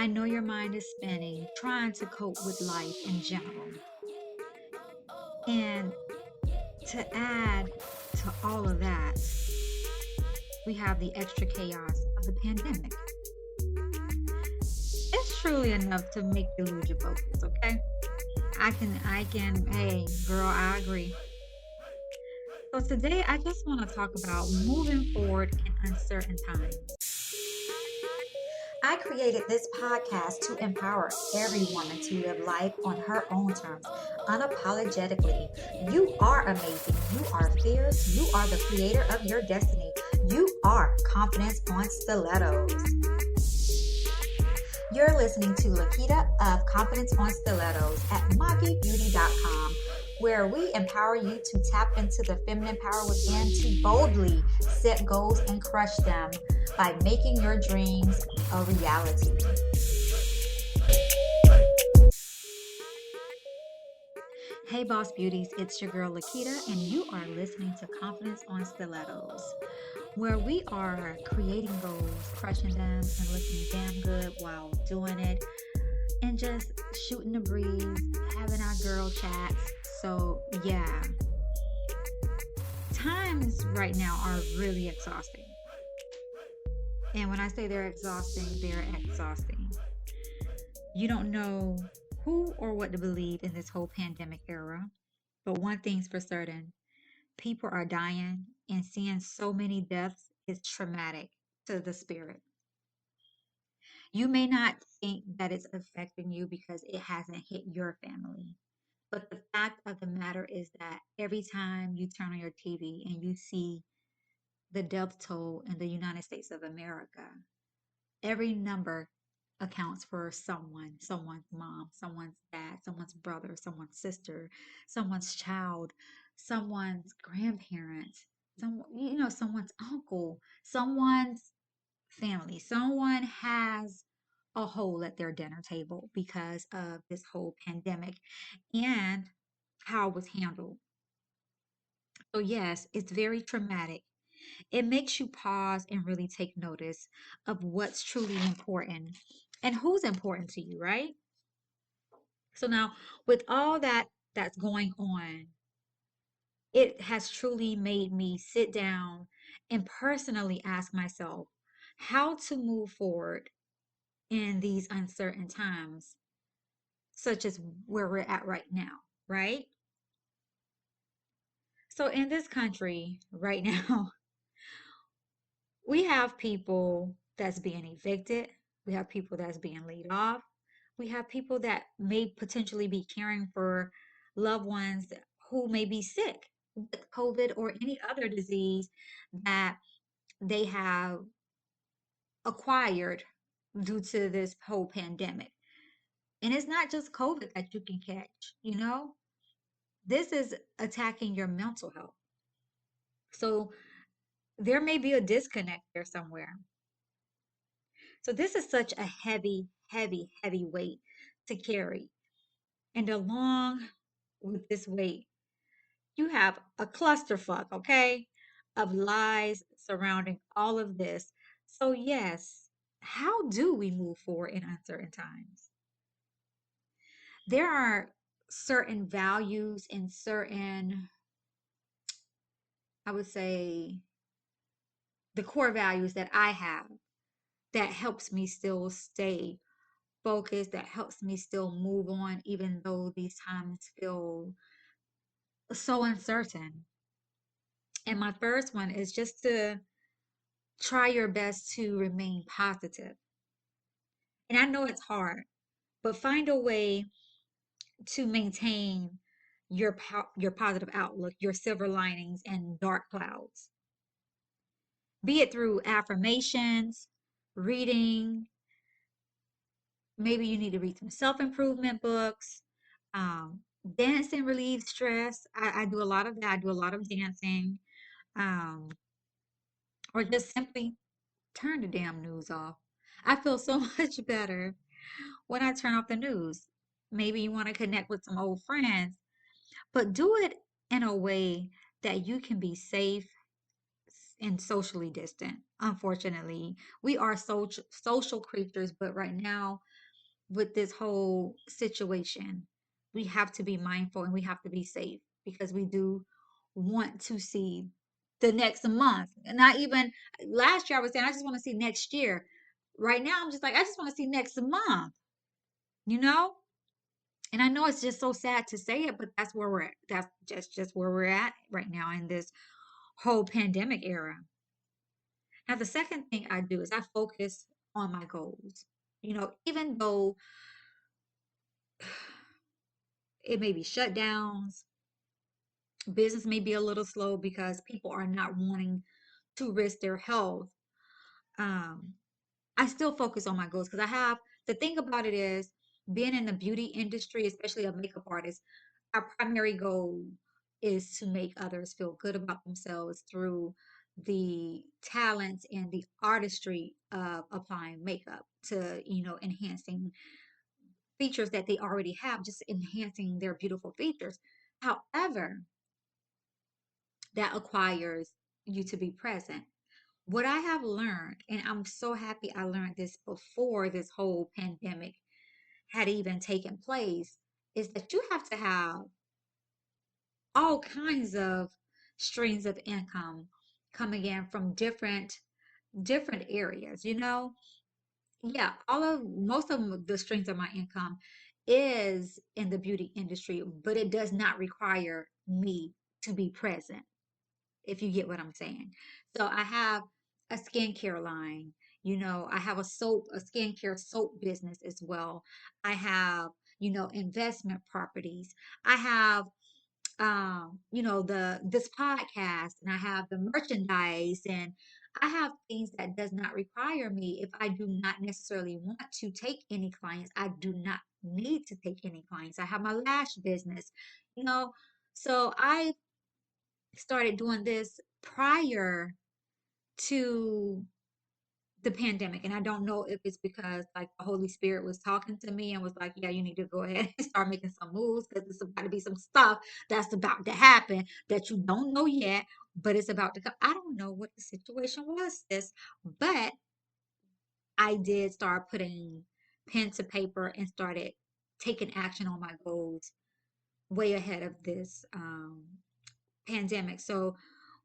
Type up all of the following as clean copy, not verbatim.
I know your mind is spinning, trying to cope with life in general. And to add to all of that, we have the extra chaos of the pandemic. It's truly enough to make you lose your focus, okay? Hey, girl, I agree. So today I just want to talk about moving forward in uncertain times. I created this podcast to empower every woman to live life on her own terms, unapologetically. You are amazing. You are fierce. You are the creator of your destiny. You are confidence on stilettos. You're listening to Laketta of Confidence on Stilettos at MagiBeauty.com, where we empower you to tap into the feminine power within to boldly set goals and crush them by making your dreams a reality. Hey, Boss Beauties, it's your girl Laketta, and you are listening to Confidence on Stilettos, where we are creating goals, crushing them, and looking damn good while doing it, and just shooting the breeze, having our girl chats. So, yeah, times right now are really exhausting. And when I say they're exhausting, they're exhausting. You don't know who or what to believe in this whole pandemic era, but one thing's for certain: people are dying, and seeing so many deaths is traumatic to the spirit. You may not think that it's affecting you because it hasn't hit your family. But the fact of the matter is that every time you turn on your TV and you see the death toll in the United States of America, every number accounts for someone's mom, someone's dad, someone's brother, someone's sister, someone's child, someone's grandparents, someone's uncle, someone's family. Someone has a hole at their dinner table because of this whole pandemic and how it was handled. So, yes, it's very traumatic. It makes you pause and really take notice of what's truly important and who's important to you, right? So, now with all that's going on, it has truly made me sit down and personally ask myself how to move forward in these uncertain times, such as where we're at right now, right? So, in this country right now, we have people that's being evicted, we have people that's being laid off, we have people that may potentially be caring for loved ones who may be sick with COVID or any other disease that they have acquired due to this whole pandemic. And it's not just COVID that you can catch, you know? This is attacking your mental health. So there may be a disconnect there somewhere. So this is such a heavy, heavy, heavy weight to carry. And along with this weight, you have a clusterfuck, okay, of lies surrounding all of this. So, yes, how do we move forward in uncertain times? There are certain values and certain, I would say, the core values that I have that helps me still stay focused, that helps me still move on, even though these times feel so uncertain. And my first one is just to try your best to remain positive. And I know it's hard, but find a way to maintain your positive outlook, your silver linings and dark clouds. Be it through affirmations, reading, maybe you need to read some self-improvement books. Um, Dancing relieves stress. I do a lot of that. I do a lot of dancing. Um, or just simply turn the damn news off. I feel so much better when I turn off the news. Maybe you want to connect with some old friends, but do it in a way that you can be safe and socially distant. Unfortunately, we are social creatures, but right now with this whole situation, we have to be mindful and we have to be safe because we do want to see the next month. Not even last year, I was saying, I just want to see next year. Right now, I'm just like, I just want to see next month, you know? And I know it's just so sad to say it, but that's where we're at. That's just where we're at right now in this whole pandemic era. Now, the second thing I do is I focus on my goals. Even though it may be shutdowns, business may be a little slow because people are not wanting to risk their health. Um, I still focus on my goals because the thing about it is being in the beauty industry, especially a makeup artist, our primary goal is to make others feel good about themselves through the talents and the artistry of applying makeup to, enhancing features that they already have, just enhancing their beautiful features. However, that acquires you to be present. What I have learned, and I'm so happy I learned this before this whole pandemic had even taken place, is that you have to have all kinds of streams of income coming in from different areas, Yeah, all of most of the streams of my income is in the beauty industry, but it does not require me to be present, if you get what I'm saying. So I have a skincare line, I have a skincare soap business as well. I have, investment properties. I have this podcast, and I have the merchandise, and I have things that does not require me. If I do not necessarily want to take any clients, I do not need to take any clients. I have my lash business, you know. So I started doing this prior to the pandemic. And I don't know if it's because like the Holy Spirit was talking to me and was like, yeah, you need to go ahead and start making some moves because it's about to be some stuff that's about to happen that you don't know yet, but it's about to come. I don't know what the situation was, this, but I did start putting pen to paper and started taking action on my goals way ahead of this pandemic. So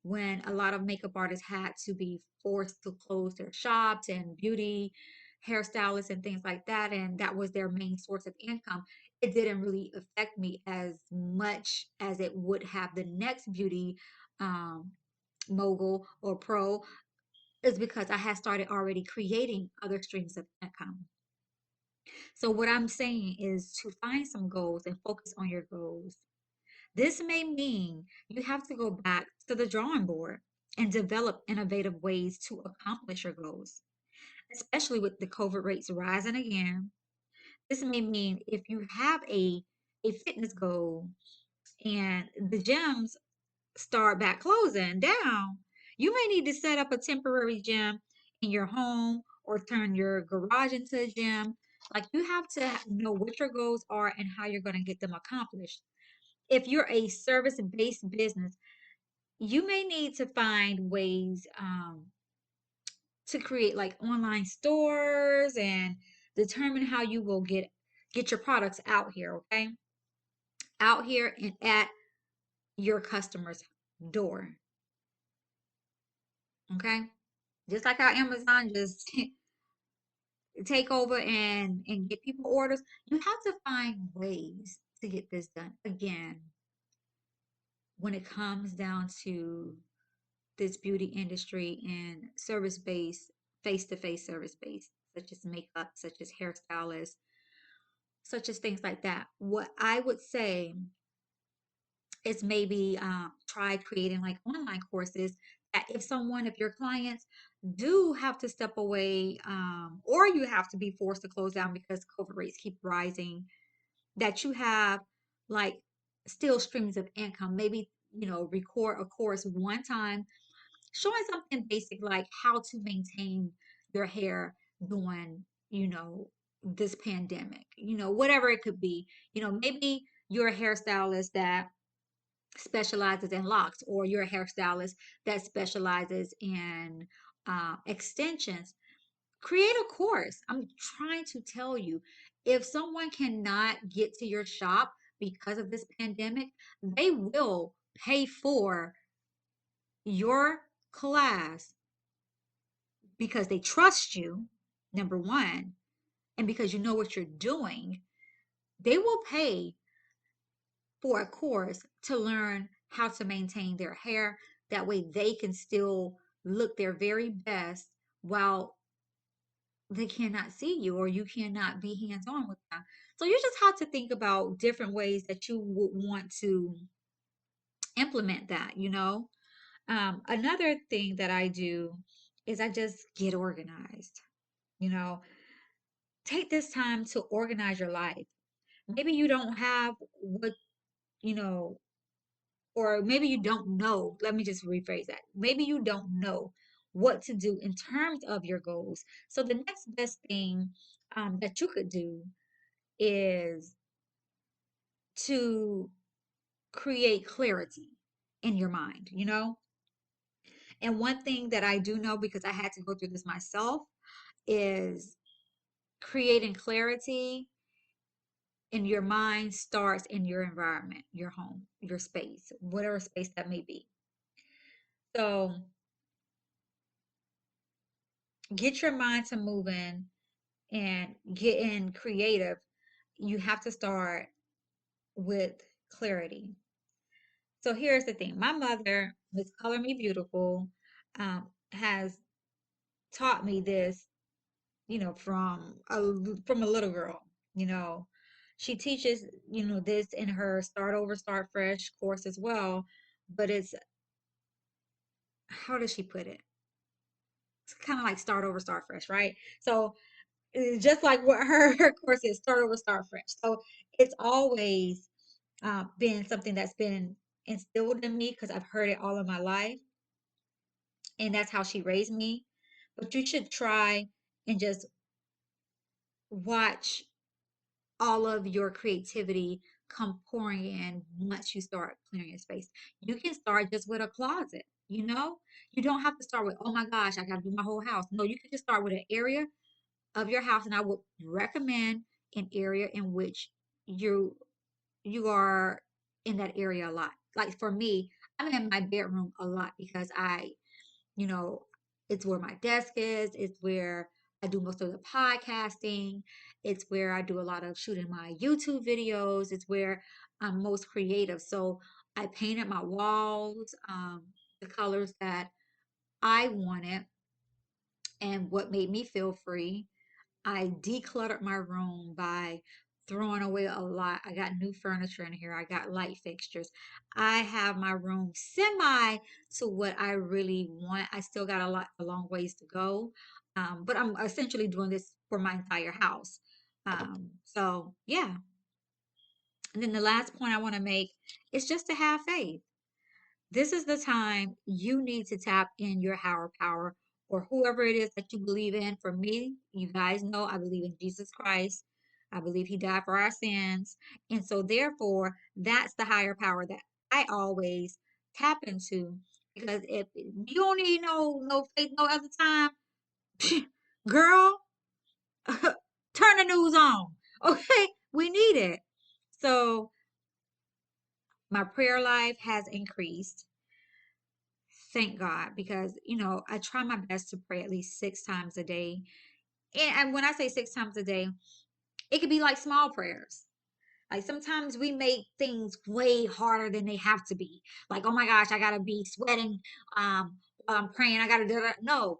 when a lot of makeup artists had to be forced to close their shops and beauty hairstylists and things like that, and that was their main source of income, it didn't really affect me as much as it would have the next beauty um, mogul or pro, is because I had started already creating other streams of income. So what I'm saying is to find some goals and focus on your goals. This may mean you have to go back to the drawing board and develop innovative ways to accomplish your goals, especially with the COVID rates rising again. This may mean if you have a fitness goal and the gyms start back closing down, you may need to set up a temporary gym in your home or turn your garage into a gym. Like you have to know what your goals are and how you're going to get them accomplished. If you're a service-based business, you may need to find ways to create like online stores and determine how you will get your products out here, okay? Out here and at your customer's door, okay? Just like how Amazon just take over and get people orders, you have to find ways to get this done. Again, when it comes down to this beauty industry and service based, face to face service based, such as makeup, such as hairstylists, such as things like that. What I would say is maybe try creating like online courses that if your clients do have to step away or you have to be forced to close down because COVID rates keep rising, that you have like still streams of income. Maybe, record a course one time showing something basic like how to maintain your hair during, this pandemic, whatever it could be. Maybe you're a hairstylist that specializes in locks, or you're a hairstylist that specializes in extensions. Create a course. I'm trying to tell you, if someone cannot get to your shop because of this pandemic, they will pay for your class because they trust you, number one, and because you know what you're doing. They will pay for a course to learn how to maintain their hair. That way they can still look their very best while they cannot see you, or you cannot be hands on with them. So you just have to think about different ways that you would want to implement that. Another thing that I do is I just get organized. You know, take this time to organize your life. Maybe you don't have what, you know, or maybe you don't know. Let me just rephrase that. Maybe you don't know what to do in terms of your goals. So the next best thing that you could do is to create clarity in your mind. And one thing that I do know, because I had to go through this myself, is creating clarity in your mind starts in your environment, your home, your space, whatever space that may be. So get your mind to moving and getting creative. You have to start with clarity. So here's the thing. My mother, Miss Color Me Beautiful, has taught me this, from a little girl. You know, she teaches, this in her Start Over, Start Fresh course as well. But it's, how does she put it? It's kind of like Start Over, Start Fresh, right? So it's just like what her course is, Start Over, Start Fresh. So it's always been something that's been instilled in me because I've heard it all of my life, and that's how she raised me. But you should try and just watch all of your creativity come pouring in once you start clearing your space. You can start just with a closet, you know? You don't have to start with, oh my gosh, I gotta do my whole house. No, you can just start with an area of your house, and I would recommend an area in which you you are in that area a lot. Like for me, I'm in my bedroom a lot because you know, it's where my desk is. It's where I do most of the podcasting. It's where I do a lot of shooting my YouTube videos. It's where I'm most creative. So I painted my walls, the colors that I wanted and what made me feel free. I decluttered my room by throwing away a lot. I got new furniture in here. I got light fixtures. I have my room semi to what I really want. I still got a long ways to go. But I'm essentially doing this for my entire house. So yeah. And then the last point I want to make is just to have faith. This is the time you need to tap in your higher power, or whoever it is that you believe in. For me, you guys know I believe in Jesus Christ. I believe he died for our sins. And so therefore, that's the higher power that I always tap into. Because if you don't need no faith no other time, girl, turn the news on. Okay? We need it. So my prayer life has increased. Thank God, because I try my best to pray at least 6 times a day. And when I say 6 times a day, it could be like small prayers. Like sometimes we make things way harder than they have to be. Like, oh my gosh, I gotta be sweating while I'm praying. I gotta do that. No,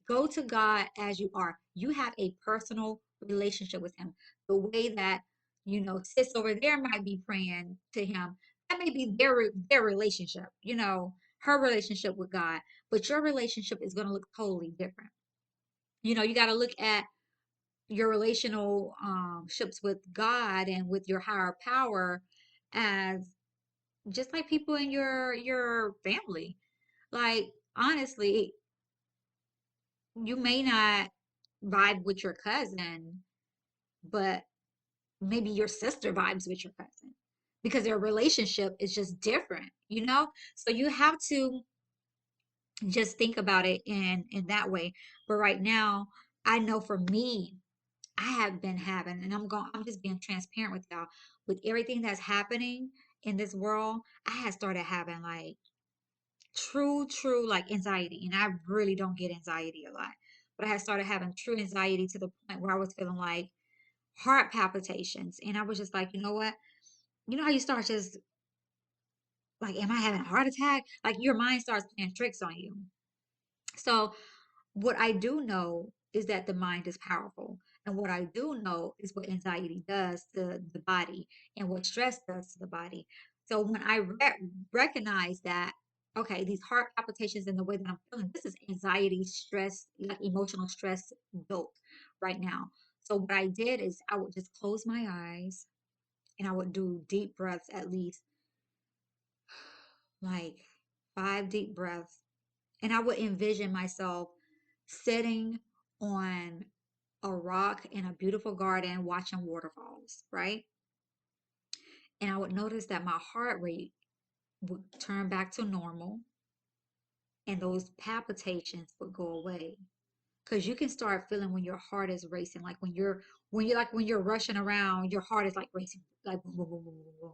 go to God as you are. You have a personal relationship with him. The way that, sis over there might be praying to him, that may be their relationship, her relationship with God. But your relationship is going to look totally different. You got to look at your relational ships with God and with your higher power as just like people in your family. Like honestly, you may not vibe with your cousin, but maybe your sister vibes with your cousin because their relationship is just different, you know? So you have to just think about it in that way. But right now, I know for me, I have been having, and I'm just being transparent with y'all, with everything that's happening in this world, I had started having like true like anxiety. And I really don't get anxiety a lot. But I had started having true anxiety to the point where I was feeling like heart palpitations. And I was just like, you know what? You know how you start just like, am I having a heart attack? Like your mind starts playing tricks on you. So what I do know is that the mind is powerful. And what I do know is what anxiety does to the body and what stress does to the body. So when I recognize that, okay, these heart palpitations and the way that I'm feeling, this is anxiety, stress, like emotional stress built right now. So what I did is I would just close my eyes and I would do deep breaths, at least like 5 deep breaths. And I would envision myself sitting on a rock in a beautiful garden watching waterfalls, right? And I would notice that my heart rate would turn back to normal and those palpitations would go away. Because you can start feeling when your heart is racing, like when you're rushing around, your heart is like racing, like boom, boom, boom, boom, boom, boom.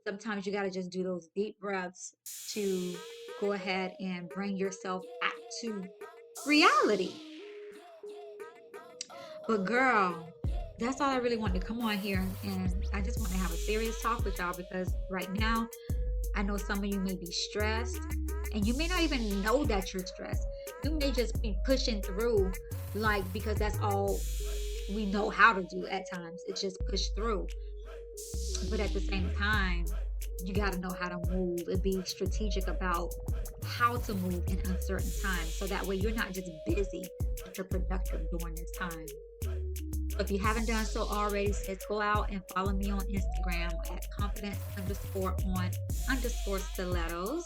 Sometimes you got to just do those deep breaths to go ahead and bring yourself back to reality. But girl, that's all I really wanted to come on here. And I just want to have a serious talk with y'all because right now, I know some of you may be stressed and you may not even know that you're stressed. You may just be pushing through, like, because that's all we know how to do at times. It's just push through. But at the same time, you got to know how to move and be strategic about how to move in uncertain times. So that way you're not just busy, but you're productive during this time. So if you haven't done so already, sis, go out and follow me on Instagram at confidence_on_stilettos.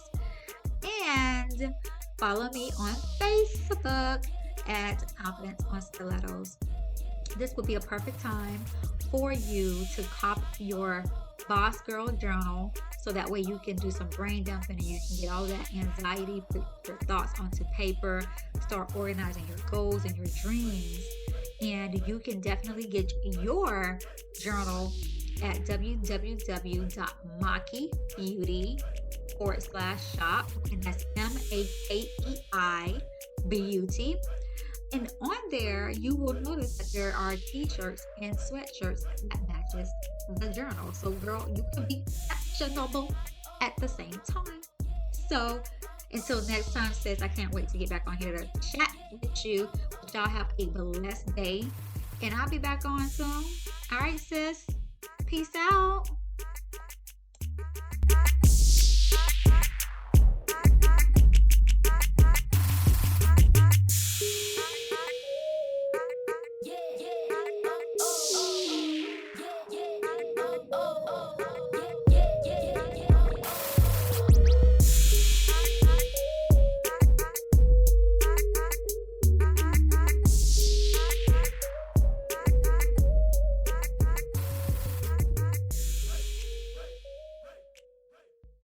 And follow me on Facebook at confidence on stilettos. This would be a perfect time for you to cop your Boss Girl journal so that way you can do some brain dumping and you can get all that anxiety, put your thoughts onto paper, start organizing your goals and your dreams. And you can definitely get your journal at www.makeibeauty.com/shop, and that's MAKEI Beauty. And on there, you will notice that there are t-shirts and sweatshirts that matches the journal. So girl, you can be fashionable at the same time. So until next time, sis, I can't wait to get back on here to chat with you. But y'all have a blessed day. And I'll be back on soon. All right, sis. Peace out.